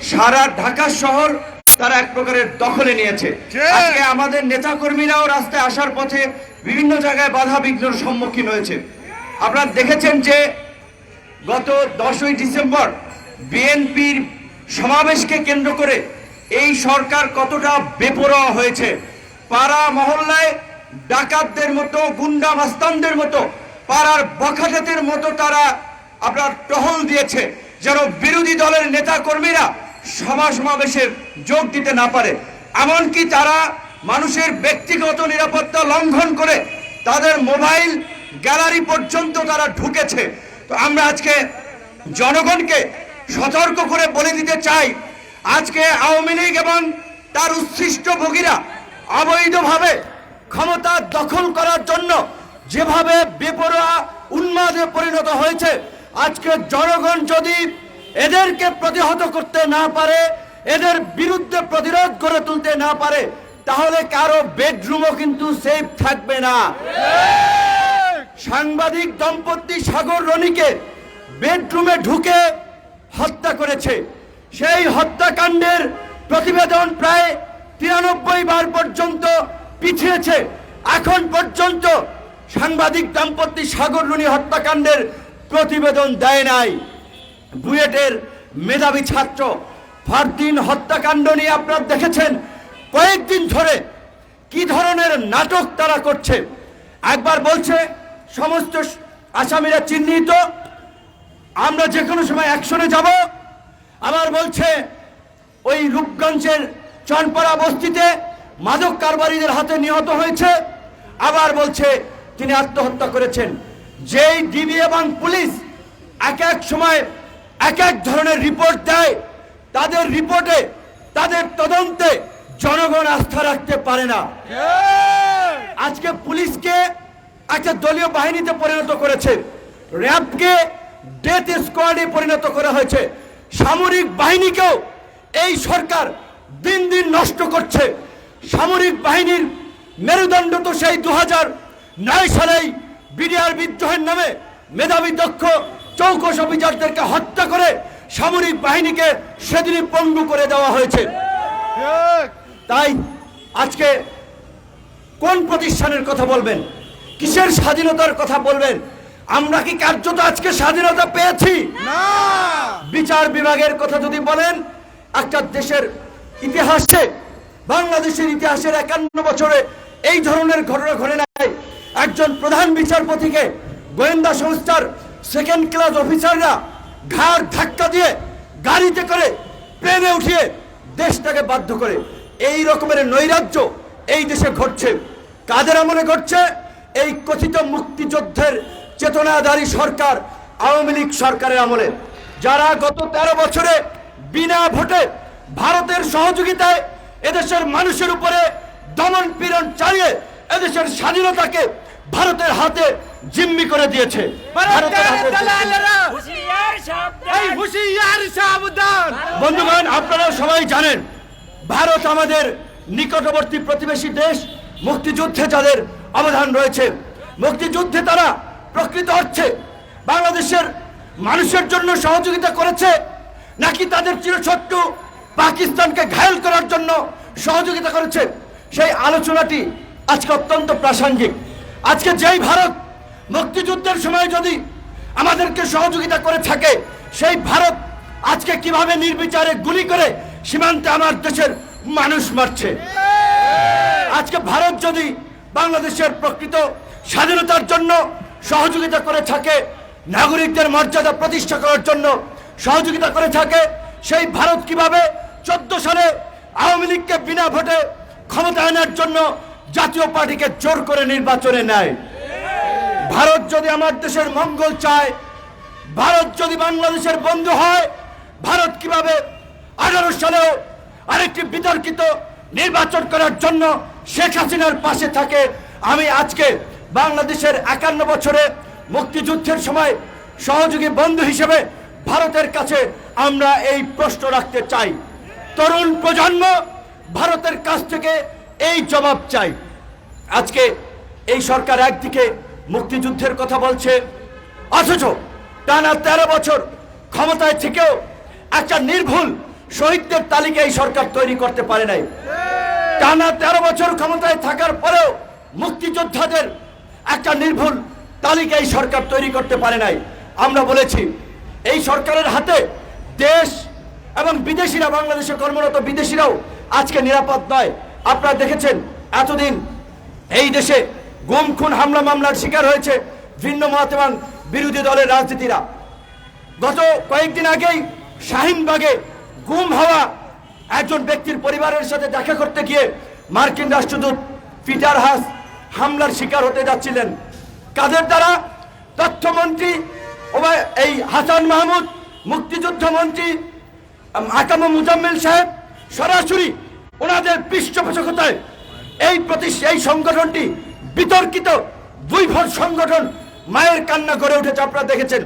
সারা ঢাকা শহর তারা এক প্রকারের দখলে নিয়েছে। আজকে আমাদের নেতা কর্মীরাও রাস্তায় আসার পথে বিভিন্ন জায়গায় বাধা বিঘ্নের সম্মুখীন হয়েছে। আপনারা দেখেছেন যে গত 10ই ডিসেম্বর বিএনপির সমাবেশকে কেন্দ্র করে এই সরকার কতটা বেপরোয়া হয়েছে। পাড়া মহল্লায় ডাকাতদের মতো, গুন্ডা মাস্তানদের মতো, পাড়ার বখাটেদের মতো তারা আপনার টহল দিয়েছে, যেন বিরোধী দলের নেতা কর্মীরা সমাবেশে যোগ দিতে না পারে। এমনকি তারা মানুষের ব্যক্তিগত নিরাপত্তা লঙ্ঘন করে তাদের মোবাইল গ্যালারি পর্যন্ত তারা ঢুকেছে। তো আমরা আজকে জনগণকে সতর্ক করে বলে দিতে চাই, আজকে আওয়ামী লীগ এবং তার উচ্ছিষ্ট ভোগীরা অবৈধভাবে ক্ষমতা দখল করার জন্য যেভাবে বেপরোয়া উন্মাদে পরিণত হয়েছে, আজকে জনগণ যদি এদেরকে প্রতিহত করতে না পারে, এদের বিরুদ্ধে প্রতিরোধ গড়ে তুলতে না পারে, তাহলে কারো বেডরুমও কিন্তু সেফ থাকবে না। সাংবাদিক দম্পতি সাগর রনিকে বেডরুমে ঢুকে হত্যা করেছে। সেই হত্যাকাণ্ডের প্রতিবেদন প্রায় 93 বার পর্যন্ত পিছিয়েছে। এখন পর্যন্ত সাংবাদিক দম্পতি সাগর রনি হত্যাকাণ্ডের প্রতিবেদন দেয় নাই। বুয়েটের মেধাবী ছাত্র ফারদিন হত্যাকাণ্ড নিয়ে আপনারা দেখেছেন কয়েকদিন ধরে কি ধরনের নাটক তারা করছে। একবার বলছে সমস্ত আসামিরা চিহ্নিত, আমরা যে কোনো সময় অ্যাকশনে যাব। আবার বলছে ওই রূপগঞ্জের চনপাড়া বস্তিতে মাদক কারবারিদের হাতে নিহত হয়েছে। আবার বলছে তিনি আত্মহত্যা করেছেন। যেই ডিবি এবং পুলিশ এক এক সময় এক এক ধরনের রিপোর্ট দেয়, তাদের রিপোর্টে, তাদের তদন্তে জনগণ আস্থা রাখতে পারে না। আজকে পুলিশকে একটা দলীয় বাহিনীতে পরিণত করেছে, র্যাবকে ডেথ স্কোয়াডে পরিণত করা হয়েছে। সামরিক বাহিনীকেও এই সরকার দিন দিন নষ্ট করছে। সামরিক বাহিনীর মেরুদণ্ড তো সেই 2009 সালেই বিডিআর বিদ্রোহের নামে মেধাবী দক্ষ চৌকস অফিসারদেরকে হত্যা করে সামরিক বাহিনীকে সেদিনই পঙ্গু করে দেওয়া হয়েছে। তাই আজকে কোন প্রতিষ্ঠানের কথা বলবেন, কিসের স্বাধীনতার কথা বলবেন? আমরা কি কার্যত আজকে স্বাধীনতা পেয়েছি? না। বিচার বিভাগের কথা যদি বলেন, একটা দেশের ইতিহাসে, বাংলাদেশের ইতিহাসের 51 বছরে এই ধরনের ঘটনা ঘটে নাই। একজন প্রধান বিচারপতিকে গোয়েন্দা সংস্থার সেকেন্ড ক্লাস অফিসাররা ঘাড় ধাক্কা দিয়ে গাড়িতে করে প্লেনে উঠিয়ে দেশটাকে বাধ্য করে। এই রকমের নৈরাজ্য এই দেশে ঘটছে। কাদের আমলে ঘটছে? এই কথিত মুক্তিযুদ্ধের চেতনাধারী সরকার, আওয়ামী লীগ সরকারের আমলে, যারা গত 13 বছরে বিনা ভোটে ভারতের সহযোগিতায় এদেশের মানুষের উপরে দমন পীড়ন চালিয়ে এদেশের স্বাধীনতাকে ভারতের হাতে জিম্মি করে দিয়েছে। বন্ধুগণ, আপনারা সবাই জানেন ভারত আমাদের নিকটবর্তী প্রতিবেশী দেশ। মুক্তিযুদ্ধে যাদের অবদান রয়েছে, মুক্তিযুদ্ধে তারা প্রকৃত অর্থে বাংলাদেশের মানুষের জন্য সহযোগিতা করেছে, নাকি তাদের চিরশত্রু পাকিস্তানকে ঘায়েল করার জন্য সহযোগিতা করেছে, সেই আলোচনাটি আজকে অত্যন্ত প্রাসঙ্গিক। আজকে যেই ভারত মুক্তিযুদ্ধের সময় যদি আমাদেরকে সহযোগিতা করে থাকে, সেই ভারত আজকে কিভাবে নির্বিচারে গুলি করে সীমান্তে আমার দেশের মানুষ মারছে। আজকে ভারত যদি বাংলাদেশের প্রকৃত স্বাধীনতার জন্য সহযোগিতা করে থাকে, নাগরিকদের মর্যাদা প্রতিষ্ঠা করার জন্য সহযোগিতা করে থাকে, সেই ভারত কিভাবে 14 সালে আওয়ামী লীগকে বিনা ভোটে ক্ষমতা আনার জন্য জাতীয় পার্টিকে জোর করে নির্বাচনে নেয়? ভারত যদি আমার দেশের মঙ্গল চায়, ভারত যদি বাংলাদেশের বন্ধু হয়, ভারত কিভাবে 18 সালেও আরেকটি বিতর্কিত নির্বাচন করার জন্য শেখ হাসিনার পাশে থাকে? আমি আজকে বাংলাদেশের 51 বছরে মুক্তিযুদ্ধের সময় সহযোগী বন্ধু হিসেবে ভারতের কাছে আমরা এই প্রশ্ন রাখতে চাই। তরুণ প্রজন্ম ভারতের কাছ থেকে এই জবাব চাই। আজকে এই সরকার একদিকে মুক্তিযুদ্ধের কথা বলছে, অথচ টানা 13 বছর ক্ষমতায় থেকেও একটা নির্ভুল শহীদদের তালিকা এই সরকার তৈরি করতে পারে নাই। টানা 13 বছর ক্ষমতায় থাকার পরেও মুক্তিযোদ্ধাদের একটা নির্ভুল তালিকা এই সরকার তৈরি করতে পারে নাই। আমরা বলেছি এই সরকারের হাতে দেশ এবং বিদেশিরা, বাংলাদেশে কর্মরত বিদেশিরাও আজকে নিরাপদ নয়। আপনারা দেখেছেন এতদিন এই দেশে গুম খুন হামলা মামলার শিকার হয়েছে ভিন্ন মত এবং বিরোধী দলের রাজনীতিরা। গত কয়েকদিন আগেই শাহিনবাগে গুম হওয়া একজন ব্যক্তির পরিবারের সাথে দেখা করতে গিয়ে মার্কিন রাষ্ট্রদূত পিটার হাস হামলার শিকার হতে যাচ্ছিলেন। কাদের দ্বারা? তথ্যমন্ত্রী এই হাসান মাহমুদ, মুক্তিযুদ্ধ মন্ত্রী আকাম মুজাম্মেল সাহেব সরাসরি ওনাদের পৃষ্ঠপোষকতায় এই সংগঠনটি বিতর্কিত দুই ভোট সংগঠন মায়ের কান্না করে উঠেছে। আপনারা দেখেছেন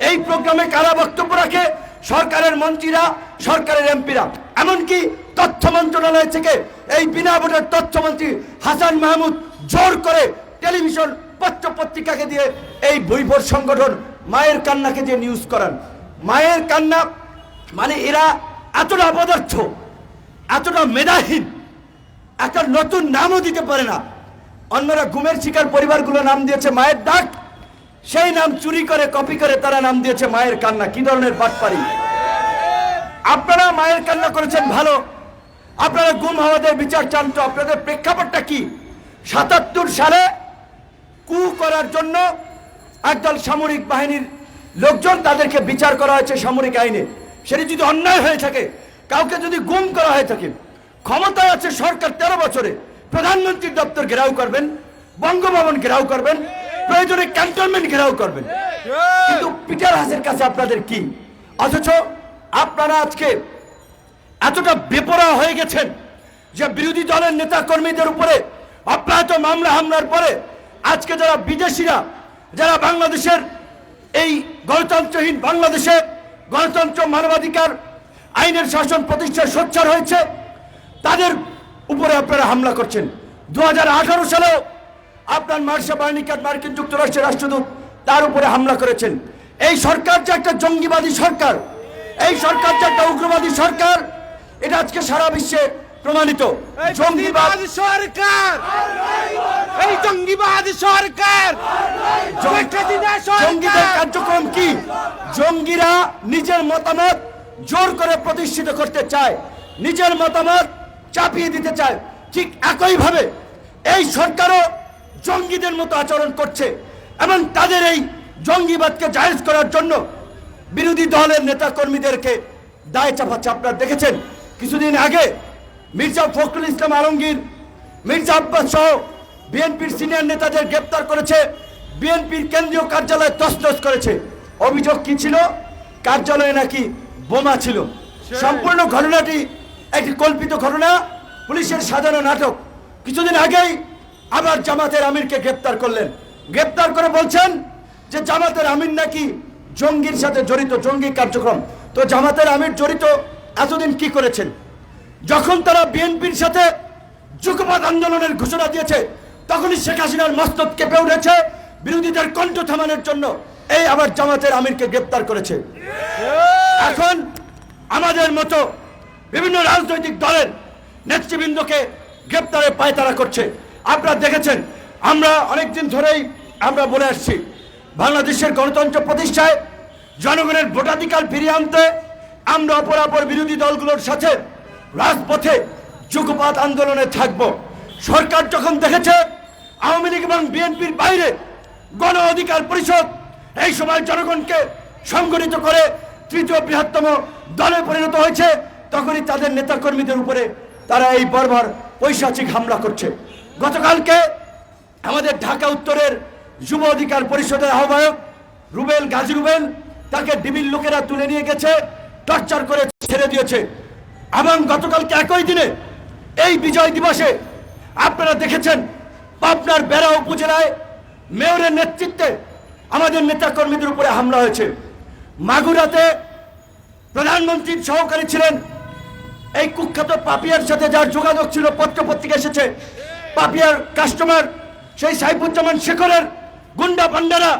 এই প্রোগ্রামে কারা বক্তব্য রাখে? সরকারের মন্ত্রীরা, সরকারের এমপিরা। এমনকি তথ্য মন্ত্রণালয় থেকে এই বিনা ভোটের তথ্যমন্ত্রী হাসান মাহমুদ জোর করে টেলিভিশন পত্র পত্রিকাকে দিয়ে এই দুই ভোট সংগঠন মায়ের কান্নাকে দিয়ে নিউজ করান। মায়ের কান্না মানে এরা এতটা অপদার্থ, এতটা মেধাহীন, একটা নতুন নামও দিতে পারে না। অন্যরা গুমের শিকার পরিবারগুলো নাম দিয়েছে মায়ের ডাক, সেই নাম চুরি করে কপি করে তারা নাম দিয়েছে মায়ের কান্না। কি ধরনের বাটপারি! আপনারা মায়ের কান্না করেছেন ভালো, আপনারা গুম হওয়াদের বিচার চান, তো আপনাদের প্রেক্ষাপটটা কি? ৭৭ সালে কু করার জন্য একদল সামরিক বাহিনীর লোকজন, তাদেরকে বিচার করা হয়েছে সামরিক আইনে। সেটি যদি অন্যায় হয়ে থাকে, কাউকে যদি গুম করা হয়ে থাকে, ক্ষমতায় আছে সরকার 13 বছরে, প্রধানমন্ত্রীর দপ্তর ঘেরাও করবেন, বঙ্গভবন ঘেরাও করবেন, প্রয়োজনে ক্যান্টনমেন্ট ঘেরাও করবেন, কিন্তু পিটার হাসের কাছে আপনাদের কি? অথচ আপনারা আজকে এতটা বেপরোয়া হয়ে গেছেন যে বিরোধী দলের নেতা কর্মীদের উপরে অব্যাহত মামলা হামলার পরে আজকে যারা বিদেশিরা, যারা বাংলাদেশের এই গণতন্ত্রহীন বাংলাদেশে গণতন্ত্র, মানবাধিকার, আইনের শাসন প্রতিষ্ঠায় সোচ্চার হয়েছে, তাদের উপরে আপনারা হামলা করছেন। 2018 সালেও আপনার মার্শা বার্নিকাট, মার্কিন যুক্তরাষ্ট্রের রাষ্ট্রদূত, তার উপরে হামলা করেছেন। এই সরকার যে একটা জঙ্গিবাদী সরকার, এই সরকার যে একটা উগ্রবাদী সরকার, এটা আজকে সারা বিশ্বে প্রমাণিত। জঙ্গিবাদ সরকার, এই জঙ্গিবাদ সরকার, জঙ্গিদের কার্যক্রম কি? জঙ্গিরা নিজের মতামত জোর করে প্রতিষ্ঠিত করতে চায়, নিজের মতামত চাপিয়ে দিতে চায়। ঠিক একইভাবে এই সরকারও জঙ্গিদের মতো আচরণ করছে এবং তাদের এই জঙ্গিবাদকে জায়েজ করার জন্য বিরোধী দলের নেতা কর্মীদেরকে দায় চাপাচ্ছে। আপনারা দেখেছেন কিছুদিন আগে মির্জা ফখরুল ইসলাম আলমগীর, মির্জা আব্বাস সহ বিএনপির সিনিয়র নেতাদের গ্রেপ্তার করেছে, বিএনপির কেন্দ্রীয় কার্যালয় তছনছ করেছে। অভিযোগ কি ছিল? কার্যালয়ে নাকি বোমা ছিল। সম্পূর্ণ ঘটনাটি একটি কল্পিত ঘটনা, পুলিশের সাজানো নাটক। কিছুদিন আগেই আবার জামাতের আমিরকে গ্রেপ্তার করলেন, গ্রেপ্তার করে বলছেন যে জামাতের আমির নাকি জঙ্গির সাথে জড়িত, জঙ্গি কার্যক্রম। তো জামাতের আমির জড়িত এতদিন কি করেছেন? যখন তারা বিএনপির সাথে যুগপৎ আন্দোলনের ঘোষণা দিয়েছে, তখনই শেখ হাসিনার মস্তক কেঁপে উঠেছে বিরোধীদের কণ্ঠ থামানোর জন্য। এই আবার জামাতের আমিরকে গ্রেপ্তার করেছে। এখন আমাদের মতো বিভিন্ন রাজনৈতিক দলের নেতৃবৃন্দকে গ্রেপ্তারের পায়তারা করছে। আপনারা দেখেছেন, আমরা অনেকদিন ধরেই আমরা বলে আসছি, বাংলাদেশের গণতন্ত্র প্রতিষ্ঠায়, জনগণের ভোটাধিকার ফিরিয়ে আনতে আমরা অপরাপর বিরোধী দলগুলোর সাথে রাজপথে যুগপৎ আন্দোলনে থাকব। সরকার যখন দেখেছে আওয়ামী লীগ এবং বিএনপির বাইরে গণ অধিকার পরিষদ এই সময় জনগণকে সংগঠিত করে তৃতীয় বৃহত্তম দলে পরিণত হয়েছে, তখনই তাদের নেতাকর্মীদের উপরে তারা এই বর্বর পৈশাচিক হামলা করছে। গতকালকে আমাদের ঢাকা উত্তরের যুব অধিকার পরিষদের আহ্বায়ক রুবেল, গাজী রুবেল, তাকে ডিবির লোকেরা তুলে নিয়ে গেছে, টর্চার করে ছেড়ে দিয়েছে। এবং গতকালকে একই দিনে এই বিজয় দিবসে আপনারা দেখেছেন পাবনার বেড়া উপজেলায় মেয়রের নেতৃত্বে আমাদের নেতা কর্মীদের উপরে হামলা হয়েছে। মাগুরাতে প্রধানমন্ত্রীর সহকারী ছিলেন এই কুখ্যাত পাপিয়ার সাথে যার যোগাযোগ ছিল, পত্র পত্রিকা এসেছে, পাপিয়ার কাস্টমার সেই সাইফুজ্জামান শেখরের গুন্ডা পান্ডারা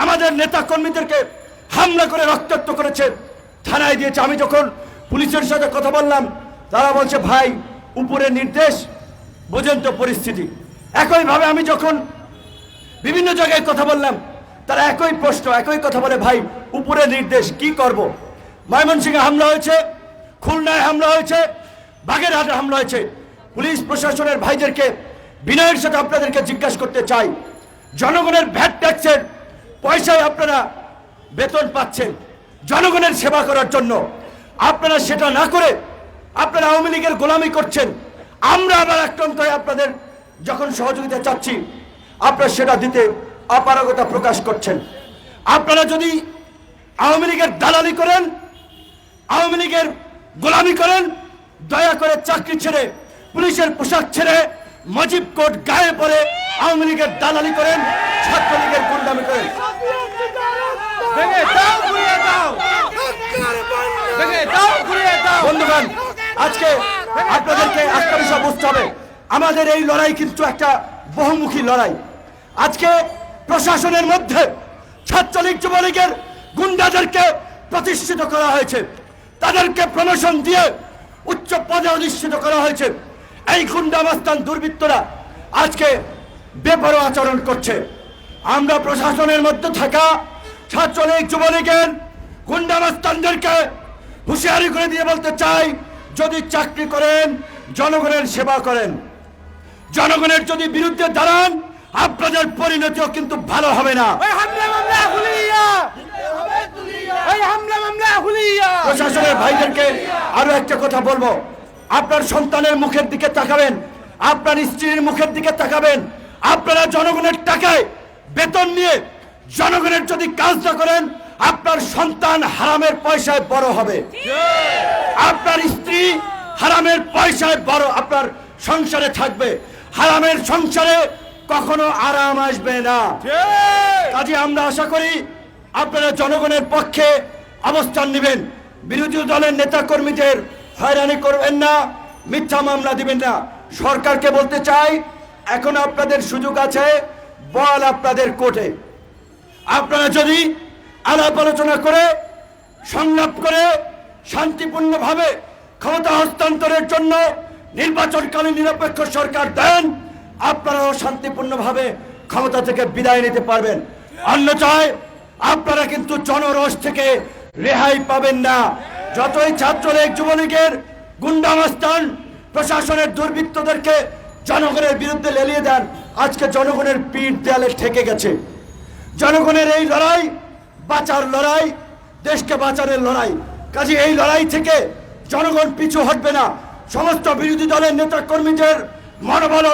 আমাদের নেতা কর্মীদেরকে হামলা করে রক্তাক্ত করেছে, থানায় দিয়েছে। আমি যখন পুলিশের সাথে কথা বললাম, তারা বলছে ভাই উপরে নির্দেশ, বোঝেন তো পরিস্থিতি। একইভাবে আমি যখন বিভিন্ন জায়গায় কথা বললাম, তারা একই প্রশ্ন, একই কথা বলে, ভাই উপরে নির্দেশ, কি করব। ময়মনসিংহে হামলা হয়েছে, খুলনায় হামলা হয়েছে, বাগেরহাটে হামলা হয়েছে। পুলিশ প্রশাসনের ভাইদেরকে বিনয়ের সাথে আপনাদেরকে জিজ্ঞাসা করতে চাই, জনগণের ভ্যাট ট্যাক্সের পয়সায় আপনারা বেতন পাচ্ছেন জনগণের সেবা করার জন্য, আপনারা সেটা না করে আপনারা আওয়ামী লীগের গোলামি করছেন। আমরা আবার আক্রান্ত হয়ে আপনাদের যখন সহযোগিতা চাচ্ছি, আপনারা সেটা দিতে অপারগতা প্রকাশ করছেন। আপনারা যদি আওয়ামী লীগের দালালি করেন, আওয়ামী লীগের গোলামি করেন, দয়া করে চাকরি ছেড়ে, পুলিশের পোশাক ছেড়ে, মজিব কোট গায়ে পরে আওয়ামী লীগের দালালি করেন, ছাত্রলীগের গুন্ডামি করেন। ভেঙে দাও, ঘুরিয়ে দাও, ভেঙে দাও, ঘুরিয়ে দাও। বন্ধুগণ, আজকে আপনাদেরকে একটা বিষয় বুঝতে হবে, আমাদের এই লড়াই কিন্তু একটা বহুমুখী লড়াই। আজকে প্রশাসনের মধ্যে ছাত্রলীগ যুবলীগের গুন্ডাদেরকে প্রতিষ্ঠিত করা হয়েছে, তাদেরকে প্রমোশন দিয়ে উচ্চ পদে অধিষ্ঠিত করা হয়েছে। এই গুন্ডা মাস্তান দুর্বৃত্তরা আজকে বেপরোয়া আচরণ করছে। আমরা প্রশাসনের মধ্যে থাকা ছাত্রলীগ যুবলীগের গুন্ডা মাস্তানদেরকে হুঁশিয়ারি করে দিয়ে বলতে চাই, যদি চাকরি করেন জনগণের সেবা করেন, জনগণের যদি বিরুদ্ধে দাঁড়ান আপনাদের পরিণতিও কিন্তু ভালো হবে না। প্রশাসনের ভাইদেরকে আরো একটা কথা বলবো, আপনার সন্তানের মুখের দিকে তাকাবেন, আপনার স্ত্রীর মুখের দিকে তাকাবেন। আপনারা জনগণের টাকায় বেতন নিয়ে জনগণের যদি কাজ না করেন, আপনার সন্তান হারামের পয়সায় বড় হবে, আপনার স্ত্রী হারামের পয়সায় বড় আপনার সংসারে থাকবে, হারামের সংসারে কখনো আরাম আসবে না। কাজে আমরা আশা করি আপনারা জনগণের পক্ষে অবস্থান নেবেন, বিরোধী দলের নেতা কর্মীদের হয়রানি করবেন না, মিথ্যা মামলা দিবেন না। সরকারকে বলতে চাই, এখন আপনাদের সুযোগ আছে, বল আপনাদের কোর্টে। আপনারা যদি আলাপ আলোচনা করে, সংলাপ করে, শান্তিপূর্ণভাবে ক্ষমতা হস্তান্তরের জন্য নির্বাচনকালীন নিরপেক্ষ সরকার দেন, আপনারাও শান্তিপূর্ণভাবে ক্ষমতা থেকে বিদায় নিতে পারবেন। অন্যথায় আপনারা কিন্তু জনরোষ থেকে রেহাই পাবেন না। যতই ছাত্রলীগ যুবলীগের গুন্ডামাস্তান প্রশাসনের দুর্বৃত্তদেরকে জনগণের বিরুদ্ধে লেলিয়ে দেন, আজকে জনগণের পিঠ দেয়ালে ঠেকে গেছে। জনগণের এই লড়াই বাঁচার লড়াই, দেশকে বাঁচানোর লড়াই। কাজে এই লড়াই থেকে জনগণ পিছু হটবে না। সমস্ত বিরোধী দলের নেতা কর্মীদের মনোবল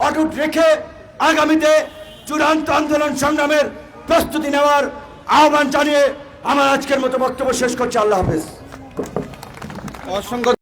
অটুট রেখে আগামীতে চূড়ান্ত আন্দোলন সংগ্রামের প্রস্তুতি নেওয়ার আহ্বান জানিয়ে আমার আজকের মতো বক্তব্য শেষ করছি। আল্লাহ হাফেজ। অসংখ্য